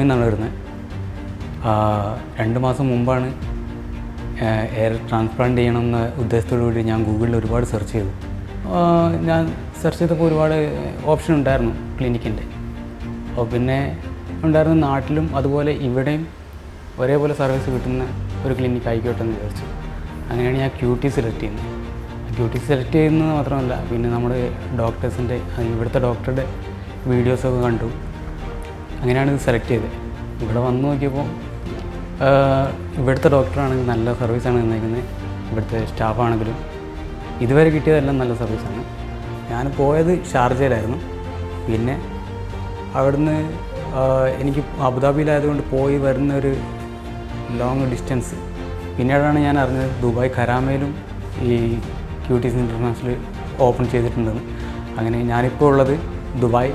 അബുദാബിയിൽ നിന്നാണ് വരുന്നത്. 2 മാസം മുമ്പാണ് എയർ ട്രാൻസ്പ്ലാന്റ് ചെയ്യണമെന്ന ഉദ്ദേശത്തോടുകൂടി ഞാൻ ഗൂഗിളിൽ ഒരുപാട് സെർച്ച് ചെയ്തു. ഞാൻ സെർച്ച് ചെയ്തപ്പോൾ ഒരുപാട് ഓപ്ഷൻ ഉണ്ടായിരുന്നു ക്ലിനിക്കിൻ്റെ. അപ്പോൾ പിന്നെ ഉണ്ടായിരുന്ന നാട്ടിലും അതുപോലെ ഇവിടെയും ഒരേപോലെ സർവീസ് കിട്ടുന്ന ഒരു ക്ലിനിക്ക് ആയിക്കോട്ടെ എന്ന് വിചാരിച്ചു. അങ്ങനെയാണ് ഞാൻ QT സെലക്ട് ചെയ്യുന്നത്. QT സെലക്ട് ചെയ്യുന്നത് മാത്രമല്ല, പിന്നെ നമ്മൾ ഡോക്ടേഴ്സിൻ്റെ ഇവിടുത്തെ ഡോക്ടറുടെ വീഡിയോസൊക്കെ കണ്ടു. അങ്ങനെയാണ് ഇത് സെലക്ട് ചെയ്തത്. ഇവിടെ വന്ന് നോക്കിയപ്പോൾ ഇവിടുത്തെ ഡോക്ടറാണെങ്കിൽ നല്ല സർവീസാണ് തന്നിരിക്കുന്നത്. ഇവിടുത്തെ സ്റ്റാഫാണെങ്കിലും ഇതുവരെ കിട്ടിയതെല്ലാം നല്ല സർവീസാണ്. ഞാൻ പോയത് ഷാർജയിലായിരുന്നു. പിന്നെ അവിടുന്ന് എനിക്ക് അബുദാബിയിലായതുകൊണ്ട് പോയി വരുന്നൊരു ലോങ് ഡിസ്റ്റൻസ്. പിന്നീടാണ് ഞാൻ അറിഞ്ഞത് ദുബായ് കരാമയിലും ഈ QT's ഇൻ്റർനാഷണൽ ഓപ്പൺ ചെയ്തിട്ടുണ്ടെന്ന്. അങ്ങനെ ഞാനിപ്പോൾ ഉള്ളത് ദുബായ്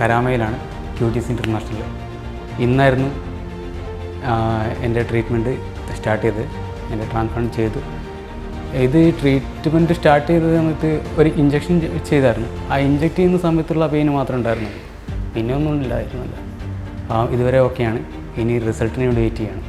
കരാമയിലാണ്, QT's ഇൻ്റർനാഷണൽ. ഇന്നായിരുന്നു എൻ്റെ ട്രീറ്റ്മെൻറ്റ് സ്റ്റാർട്ട് ചെയ്ത്, എൻ്റെ ട്രാൻസ്പ്ലാന്റ് ചെയ്തു. ഇത് ട്രീറ്റ്മെൻറ്റ് സ്റ്റാർട്ട് ചെയ്ത സമയത്ത് ഒരു ഇഞ്ചക്ഷൻ ചെയ്തായിരുന്നു. ആ ഇഞ്ചക്ട് ചെയ്യുന്ന സമയത്തുള്ള പെയിൻ മാത്രമേ ഉണ്ടായിരുന്നുള്ളൂ, പിന്നെ ഒന്നും ഇല്ലായിരുന്നല്ല. ഇതുവരെ ഓക്കെയാണ്. ഇനി റിസൾട്ടിന് വേണ്ടി വെയിറ്റ് ചെയ്യണം.